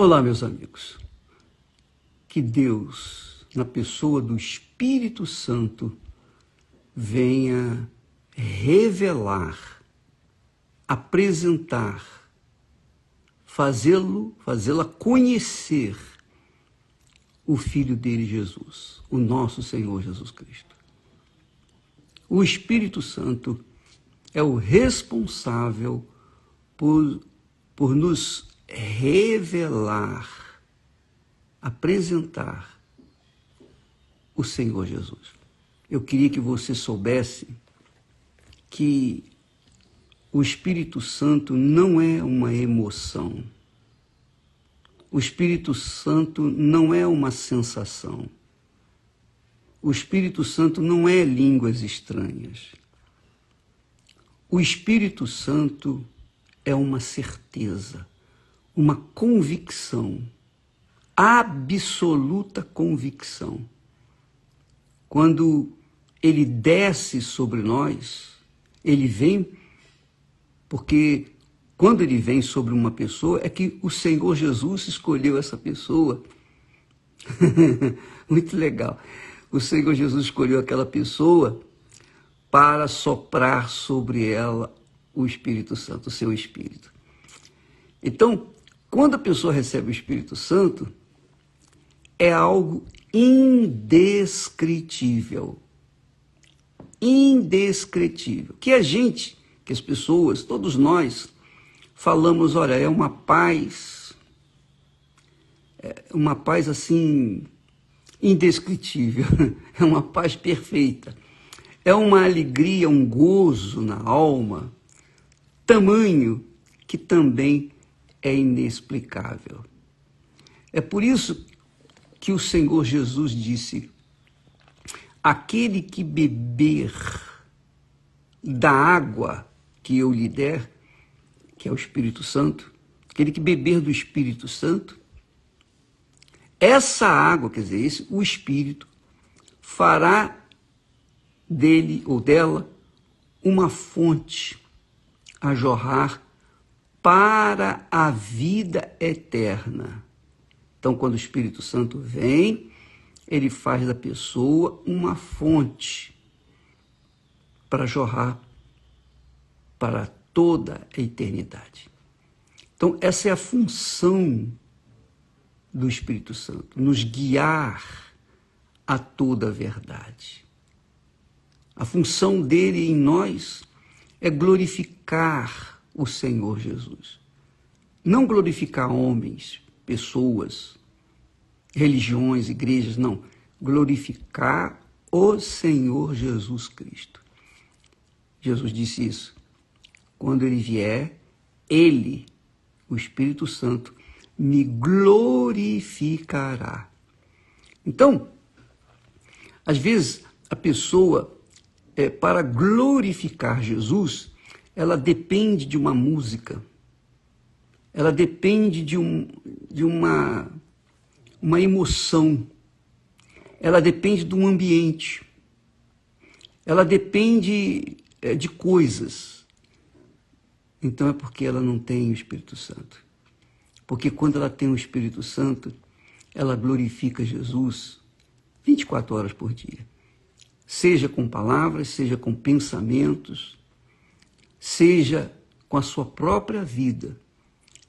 Olá, meus amigos. Que Deus, na pessoa do Espírito Santo, venha revelar, apresentar, fazê-la conhecer o Filho dele, Jesus, o nosso Senhor Jesus Cristo. O Espírito Santo é o responsável por nos revelar, apresentar o Senhor Jesus. Eu queria que você soubesse que o Espírito Santo não é uma emoção. O Espírito Santo não é uma sensação. O Espírito Santo não é línguas estranhas. O Espírito Santo é uma certeza, uma convicção, absoluta convicção. Quando ele desce sobre nós, ele vem, porque quando ele vem sobre uma pessoa, é que o Senhor Jesus escolheu essa pessoa. Muito legal. O Senhor Jesus escolheu aquela pessoa para soprar sobre ela o Espírito Santo, o seu Espírito. Então, quando a pessoa recebe o Espírito Santo, é algo indescritível. Indescritível. Que a gente, que as pessoas, todos nós, falamos, olha, é uma paz assim, indescritível. É uma paz perfeita. É uma alegria, um gozo na alma, tamanho que também é inexplicável. É por isso que o Senhor Jesus disse: aquele que beber da água que eu lhe der, que é o Espírito Santo, aquele que beber do Espírito Santo, essa água, quer dizer, o Espírito, fará dele ou dela uma fonte a jorrar para a vida eterna. Então, quando o Espírito Santo vem, ele faz da pessoa uma fonte para jorrar para toda a eternidade. Então, essa é a função do Espírito Santo, nos guiar a toda a verdade. A função dele em nós é glorificar o Senhor Jesus. Não glorificar homens, pessoas, religiões, igrejas, não. Glorificar o Senhor Jesus Cristo. Jesus disse isso. Quando ele vier, ele, o Espírito Santo, me glorificará. Então, às vezes, a pessoa, para glorificar Jesus, ela depende de uma música, ela depende de uma emoção, ela depende de um ambiente, ela depende de coisas. Então é porque ela não tem o Espírito Santo. Porque quando ela tem o Espírito Santo, ela glorifica Jesus 24 horas por dia. Seja com palavras, seja com pensamentos, seja com a sua própria vida,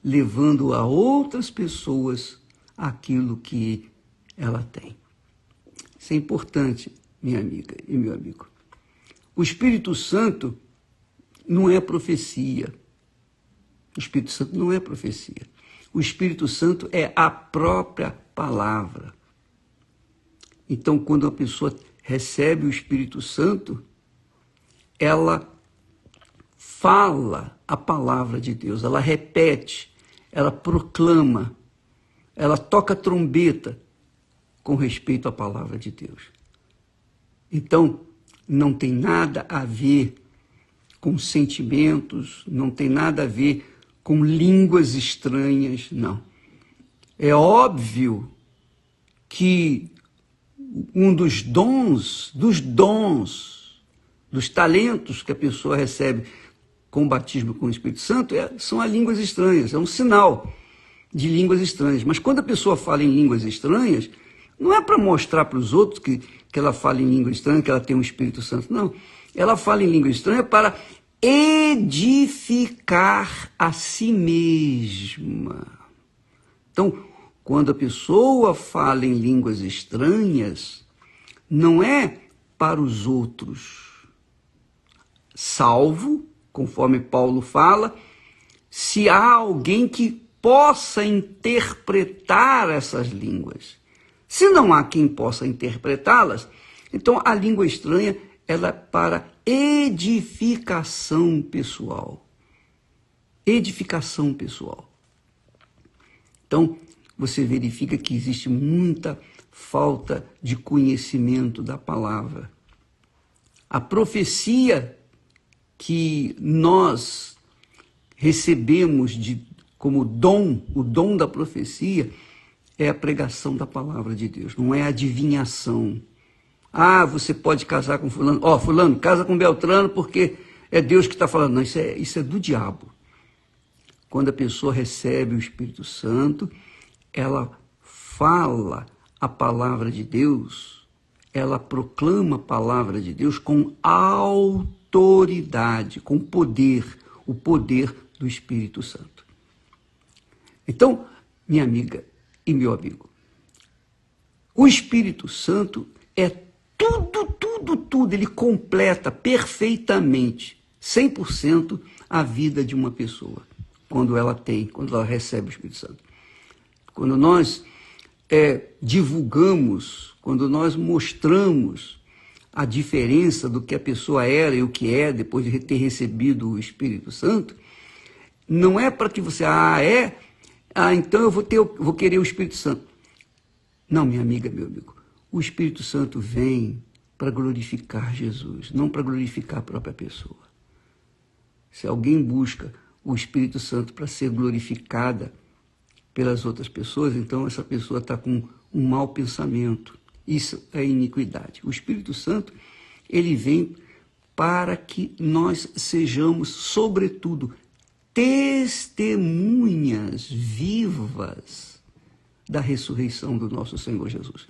levando a outras pessoas aquilo que ela tem. Isso é importante, minha amiga e meu amigo. O Espírito Santo não é profecia. O Espírito Santo não é profecia. O Espírito Santo é a própria palavra. Então, quando a pessoa recebe o Espírito Santo, ela fala a palavra de Deus, ela repete, ela proclama, ela toca trombeta com respeito à palavra de Deus. Então, não tem nada a ver com sentimentos, não tem nada a ver com línguas estranhas, não. É óbvio que um dos dons, dos talentos que a pessoa recebe com o batismo com o Espírito Santo são as línguas estranhas, é um sinal de línguas estranhas. Mas quando a pessoa fala em línguas estranhas, não é para mostrar para os outros que ela fala em língua estranha, que ela tem um Espírito Santo, não. Ela fala em língua estranha para edificar a si mesma. Então, quando a pessoa fala em línguas estranhas, não é para os outros, salvo, conforme Paulo fala, se há alguém que possa interpretar essas línguas. Se não há quem possa interpretá-las, então a língua estranha ela é para edificação pessoal. Edificação pessoal. Então, você verifica que existe muita falta de conhecimento da palavra. A profecia que nós recebemos como dom, o dom da profecia, é a pregação da palavra de Deus, não é adivinhação. Ah, você pode casar com fulano. Fulano, casa com Beltrano porque é Deus que está falando. Não, isso é do diabo. Quando a pessoa recebe o Espírito Santo, ela fala a palavra de Deus, ela proclama a palavra de Deus com autoridade, com poder, o poder do Espírito Santo. Então, minha amiga e meu amigo, o Espírito Santo é tudo, ele completa perfeitamente, 100% a vida de uma pessoa, quando ela recebe o Espírito Santo. Quando nós divulgamos, quando nós mostramos a diferença do que a pessoa era e o que é depois de ter recebido o Espírito Santo, não é para que você, então eu vou querer o Espírito Santo. Não, minha amiga, meu amigo, o Espírito Santo vem para glorificar Jesus, não para glorificar a própria pessoa. Se alguém busca o Espírito Santo para ser glorificada pelas outras pessoas, então essa pessoa está com um mau pensamento. Isso é iniquidade. O Espírito Santo, ele vem para que nós sejamos, sobretudo, testemunhas vivas da ressurreição do nosso Senhor Jesus.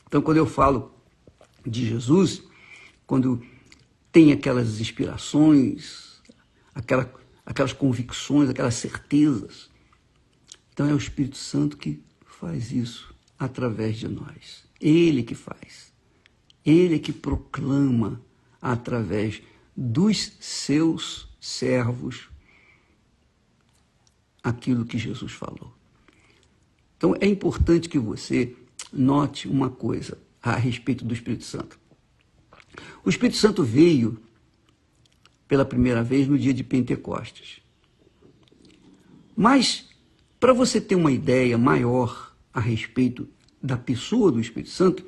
Então, quando eu falo de Jesus, quando tem aquelas inspirações, aquelas convicções, aquelas certezas, então é o Espírito Santo que faz isso através de nós. Ele que faz. Ele que proclama através dos seus servos aquilo que Jesus falou. Então é importante que você note uma coisa a respeito do Espírito Santo. O Espírito Santo veio pela primeira vez no dia de Pentecostes. Mas, para você ter uma ideia maior a respeito da pessoa do Espírito Santo,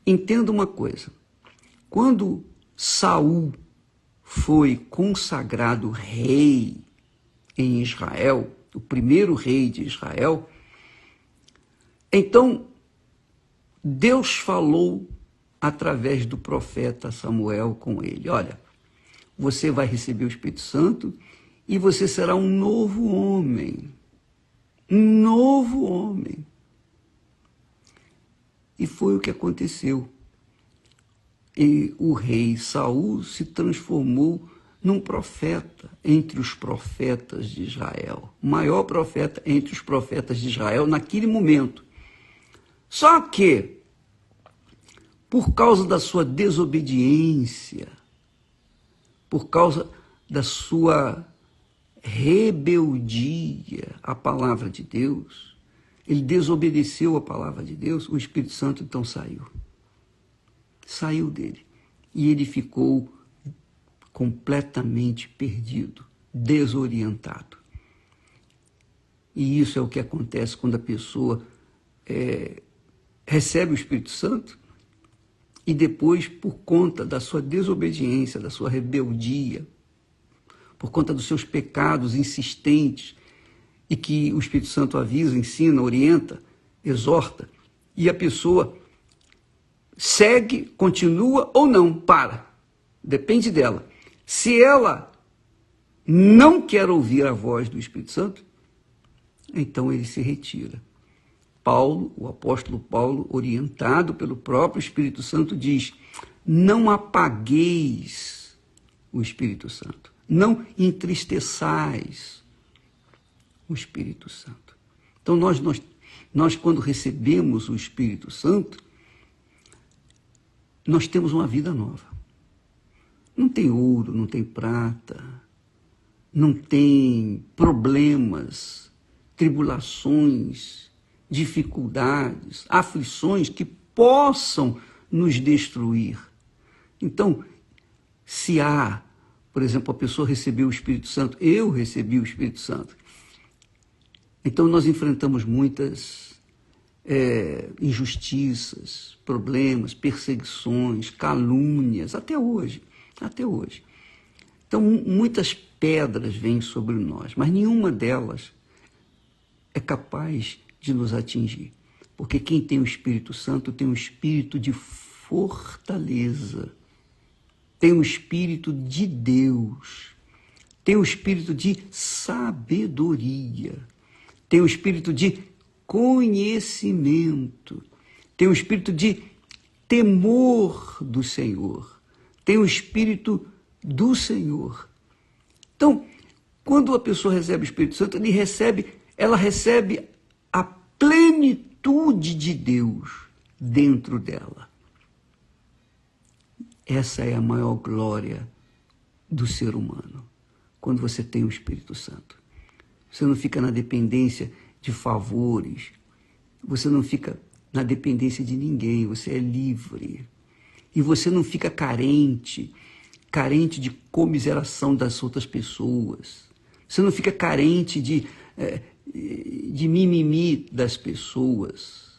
entenda uma coisa. Quando Saul foi consagrado rei em Israel, o primeiro rei de Israel, então Deus falou através do profeta Samuel com ele. Olha, você vai receber o Espírito Santo e você será um novo homem. Um novo homem. E foi o que aconteceu. E o rei Saul se transformou num profeta entre os profetas de Israel. O maior profeta entre os profetas de Israel naquele momento. Só que, por causa da sua desobediência, por causa da sua rebeldia à palavra de Deus, ele desobedeceu a palavra de Deus, o Espírito Santo então saiu. Saiu dele. E ele ficou completamente perdido, desorientado. E isso é o que acontece quando a pessoa recebe o Espírito Santo e depois, por conta da sua desobediência, da sua rebeldia, por conta dos seus pecados insistentes, e que o Espírito Santo avisa, ensina, orienta, exorta, e a pessoa segue, continua ou não, para. Depende dela. Se ela não quer ouvir a voz do Espírito Santo, então ele se retira. Paulo, o apóstolo Paulo, orientado pelo próprio Espírito Santo, diz: não apagueis o Espírito Santo, não entristeçais o Espírito Santo. Então nós quando recebemos o Espírito Santo, nós temos uma vida nova. Não tem ouro, não tem prata, não tem problemas, tribulações, dificuldades, aflições que possam nos destruir. Então, se há, por exemplo, a pessoa recebeu o Espírito Santo, eu recebi o Espírito Santo, então nós enfrentamos muitas injustiças, problemas, perseguições, calúnias, até hoje. Então, muitas pedras vêm sobre nós, mas nenhuma delas é capaz de nos atingir. Porque quem tem o Espírito Santo tem um espírito de fortaleza, tem um espírito de Deus, tem um espírito de sabedoria, tem um espírito de conhecimento, tem um espírito de temor do Senhor, tem um espírito do Senhor. Então, quando a pessoa recebe o Espírito Santo, ela recebe a plenitude de Deus dentro dela. Essa é a maior glória do ser humano, quando você tem o Espírito Santo. Você não fica na dependência de favores, você não fica na dependência de ninguém, você é livre. E você não fica carente de comiseração das outras pessoas. Você não fica carente de mimimi das pessoas.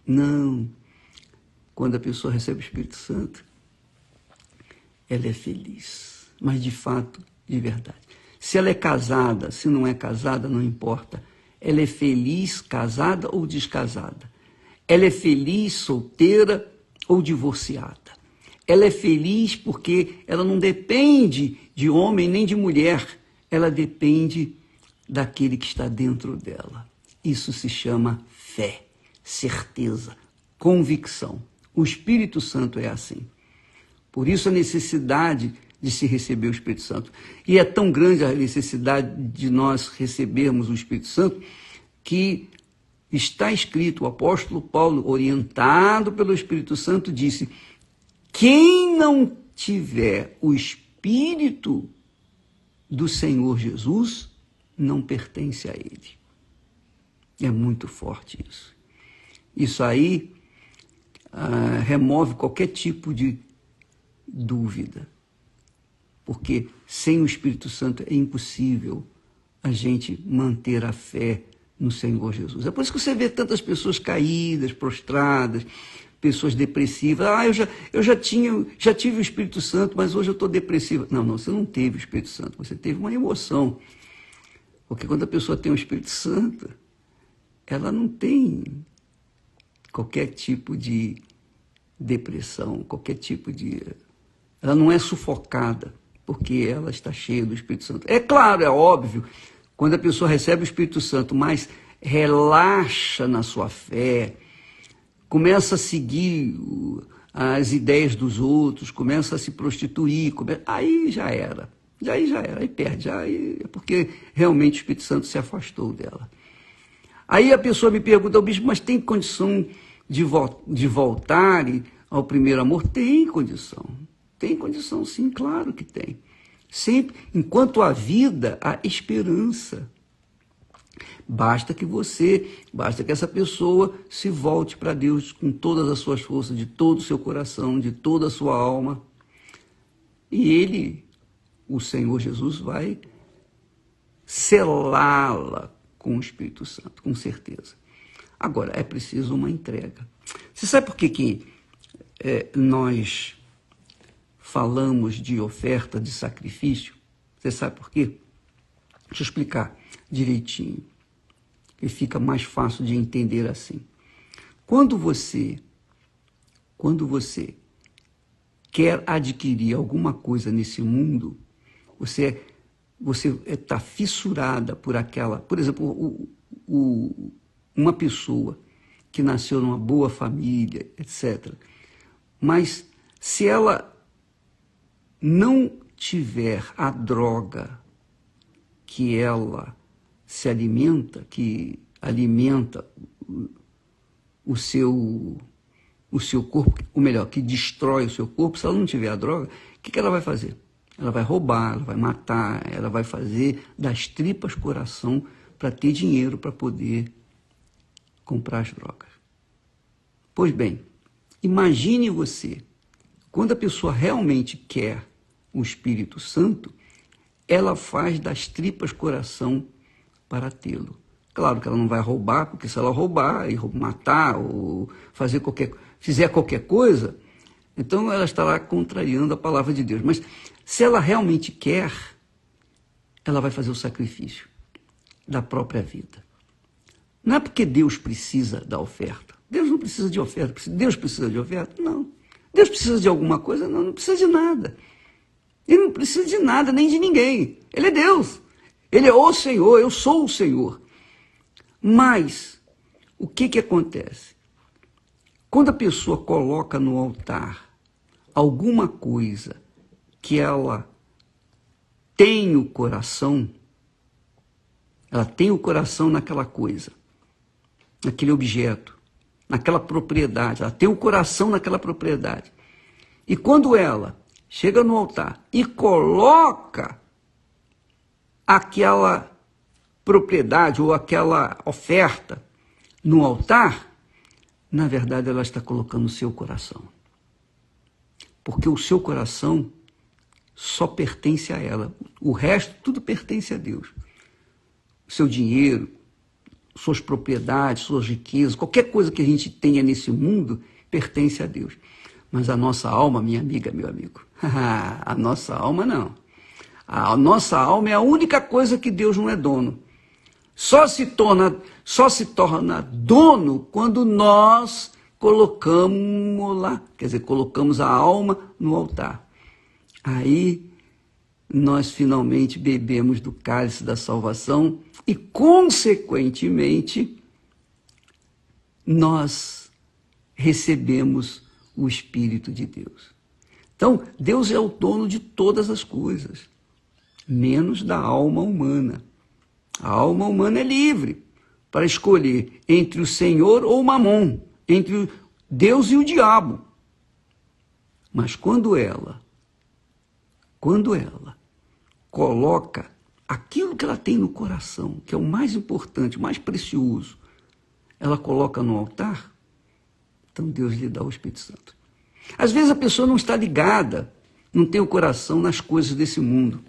Não. Quando a pessoa recebe o Espírito Santo, ela é feliz. Mas de fato, de verdade. Se ela é casada, se não é casada, não importa. Ela é feliz casada ou descasada. Ela é feliz solteira ou divorciada. Ela é feliz porque ela não depende de homem nem de mulher. Ela depende daquele que está dentro dela. Isso se chama fé, certeza, convicção. O Espírito Santo é assim. Por isso a necessidade de se receber o Espírito Santo. E é tão grande a necessidade de nós recebermos o Espírito Santo que está escrito, o apóstolo Paulo, orientado pelo Espírito Santo, disse: quem não tiver o Espírito do Senhor Jesus, não pertence a Ele. É muito forte isso. Isso aí remove qualquer tipo de dúvida. Porque sem o Espírito Santo é impossível a gente manter a fé no Senhor Jesus. É por isso que você vê tantas pessoas caídas, prostradas, pessoas depressivas. Eu já tive o Espírito Santo, mas hoje eu estou depressiva. Não, você não teve o Espírito Santo, você teve uma emoção. Porque quando a pessoa tem o Espírito Santo, ela não tem qualquer tipo de depressão, qualquer tipo de... Ela não é sufocada, porque ela está cheia do Espírito Santo. É claro, é óbvio, quando a pessoa recebe o Espírito Santo, mas relaxa na sua fé, começa a seguir as ideias dos outros, começa a se prostituir, aí já era, aí perde, aí é porque realmente o Espírito Santo se afastou dela. Aí a pessoa me pergunta: bispo, mas tem condição de voltar ao primeiro amor? Tem condição sim, claro que tem. Sempre, enquanto há vida, há esperança. Basta que essa pessoa se volte para Deus com todas as suas forças, de todo o seu coração, de toda a sua alma. E Ele, o Senhor Jesus, vai selá-la com o Espírito Santo, com certeza. Agora, é preciso uma entrega. Você sabe por que nós falamos de oferta, de sacrifício? Você sabe por quê? Deixa eu explicar direitinho, que fica mais fácil de entender assim. Quando você quer adquirir alguma coisa nesse mundo, você está fissurada por aquela... Por exemplo, uma pessoa que nasceu numa boa família, etc., mas se ela não tiver a droga que ela se alimenta, que alimenta o seu corpo, ou melhor, que destrói o seu corpo, se ela não tiver a droga, o que ela vai fazer? Ela vai roubar, ela vai matar, ela vai fazer das tripas coração para ter dinheiro para poder comprar as drogas. Pois bem, imagine você, quando a pessoa realmente quer o Espírito Santo, ela faz das tripas coração para tê-lo. Claro que ela não vai roubar, porque se ela roubar e matar ou fizer qualquer coisa, então ela estará contrariando a palavra de Deus. Mas se ela realmente quer, ela vai fazer o sacrifício da própria vida. Não é porque Deus precisa da oferta. Deus não precisa de oferta. Deus precisa de oferta? Não. Deus precisa de alguma coisa? Não, não precisa de nada. Ele não precisa de nada, nem de ninguém. Ele é Deus. Ele é o Senhor, eu sou o Senhor. Mas, o que acontece? Quando a pessoa coloca no altar alguma coisa que ela tem o coração, ela tem o coração naquela coisa, naquele objeto, naquela propriedade, ela tem o coração naquela propriedade. E quando ela chega no altar e coloca aquela propriedade ou aquela oferta no altar, na verdade ela está colocando o seu coração. Porque o seu coração só pertence a ela. O resto, tudo pertence a Deus. O seu dinheiro, suas propriedades, suas riquezas, qualquer coisa que a gente tenha nesse mundo, pertence a Deus. Mas a nossa alma, minha amiga, meu amigo, a nossa alma não. A nossa alma é a única coisa que Deus não é dono. Só se torna dono quando nós colocamos a alma no altar. Aí nós finalmente bebemos do cálice da salvação e, consequentemente, nós recebemos o Espírito de Deus. Então, Deus é o dono de todas as coisas, menos da alma humana. A alma humana é livre para escolher entre o Senhor ou o Mamon, entre Deus e o diabo. Mas quando ela coloca aquilo que ela tem no coração, que é o mais importante, o mais precioso, ela coloca no altar, então Deus lhe dá o Espírito Santo. Às vezes a pessoa não está ligada, não tem o coração nas coisas desse mundo.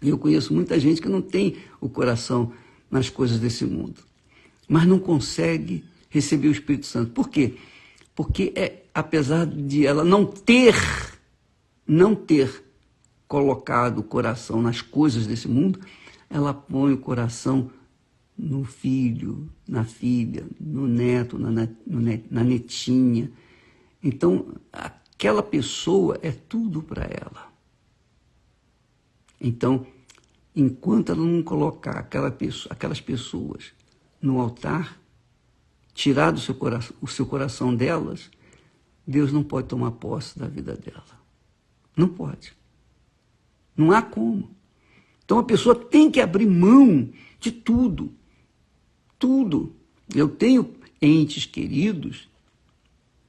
E eu conheço muita gente que não tem o coração nas coisas desse mundo, mas não consegue receber o Espírito Santo. Por quê? Porque apesar de ela não ter colocado o coração nas coisas desse mundo, ela põe o coração no filho, na filha, no neto, na netinha. Então, aquela pessoa é tudo para ela. Então, enquanto ela não colocar aquelas pessoas no altar, tirar o seu coração delas, Deus não pode tomar posse da vida dela. Não pode. Não há como. Então a pessoa tem que abrir mão de tudo. Tudo. Eu tenho entes queridos,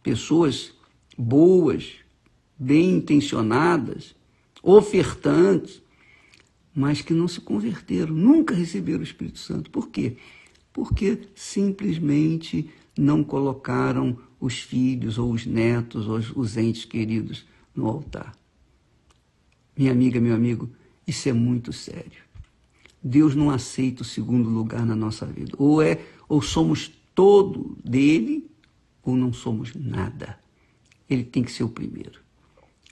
pessoas boas, bem intencionadas, ofertantes, mas que não se converteram, nunca receberam o Espírito Santo. Por quê? Porque simplesmente não colocaram os filhos ou os netos ou os entes queridos no altar. Minha amiga, meu amigo, isso é muito sério. Deus não aceita o segundo lugar na nossa vida. Ou somos todo dele, ou não somos nada. Ele tem que ser o primeiro.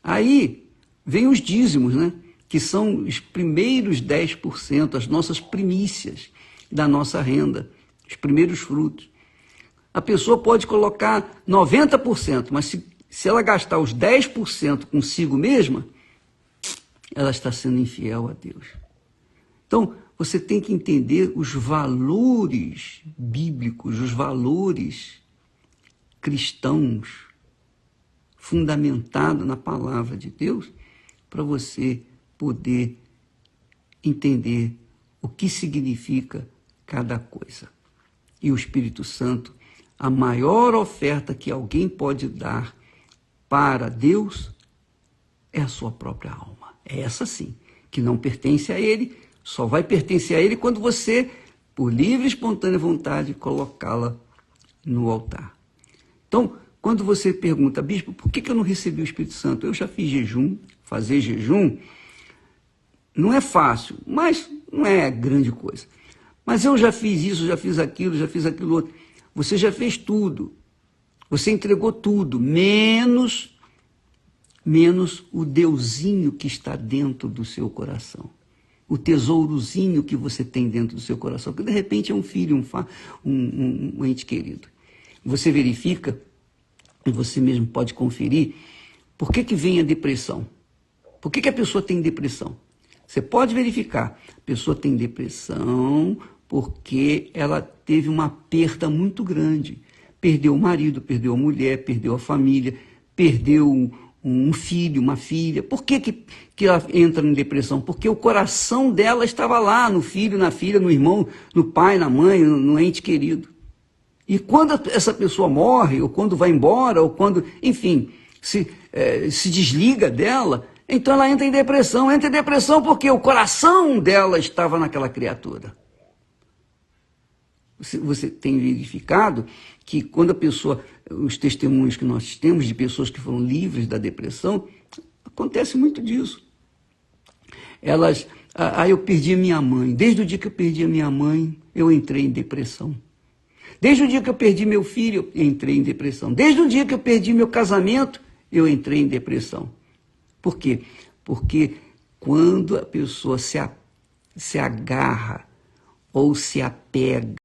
Aí vem os dízimos, né? Que são os primeiros 10%, as nossas primícias da nossa renda, os primeiros frutos. A pessoa pode colocar 90%, mas se ela gastar os 10% consigo mesma, ela está sendo infiel a Deus. Então, você tem que entender os valores bíblicos, os valores cristãos, fundamentados na palavra de Deus, para você poder entender o que significa cada coisa. E o Espírito Santo, a maior oferta que alguém pode dar para Deus é a sua própria alma. É essa sim, que não pertence a Ele, só vai pertencer a Ele quando você, por livre e espontânea vontade, colocá-la no altar. Então, quando você pergunta, bispo, por que eu não recebi o Espírito Santo? Eu já fiz jejum, fazer jejum não é fácil, mas não é grande coisa. Mas eu já fiz isso, já fiz aquilo outro. Você já fez tudo. Você entregou tudo, menos o Deusinho que está dentro do seu coração. O tesourozinho que você tem dentro do seu coração, que de repente é um filho, um ente querido. Você verifica, e você mesmo pode conferir, por que vem a depressão? Por que a pessoa tem depressão? Você pode verificar, a pessoa tem depressão porque ela teve uma perda muito grande. Perdeu o marido, perdeu a mulher, perdeu a família, perdeu um filho, uma filha. Por que ela entra em depressão? Porque o coração dela estava lá, no filho, na filha, no irmão, no pai, na mãe, no ente querido. E quando essa pessoa morre, ou quando vai embora, ou quando, enfim, se desliga dela, então ela entra em depressão. Entra em depressão porque o coração dela estava naquela criatura. Você tem verificado que quando a pessoa, os testemunhos que nós temos de pessoas que foram livres da depressão, acontece muito disso. Eu perdi a minha mãe. Desde o dia que eu perdi a minha mãe, eu entrei em depressão. Desde o dia que eu perdi meu filho, eu entrei em depressão. Desde o dia que eu perdi meu casamento, eu entrei em depressão. Por quê? Porque quando a pessoa se agarra ou se apega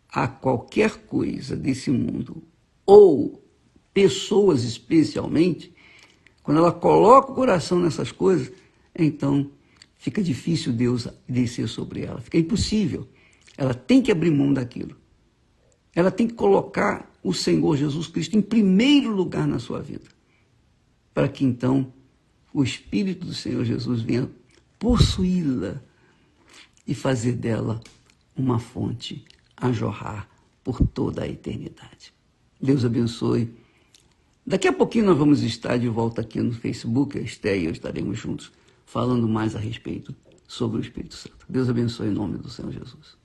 a qualquer coisa desse mundo, ou pessoas especialmente, quando ela coloca o coração nessas coisas, então fica difícil Deus descer sobre ela, fica impossível. Ela tem que abrir mão daquilo. Ela tem que colocar o Senhor Jesus Cristo em primeiro lugar na sua vida, para que então o Espírito do Senhor Jesus venha possuí-la e fazer dela uma fonte a jorrar por toda a eternidade. Deus abençoe. Daqui a pouquinho nós vamos estar de volta aqui no Facebook, a Esté e eu estaremos juntos falando mais a respeito sobre o Espírito Santo. Deus abençoe em nome do Senhor Jesus.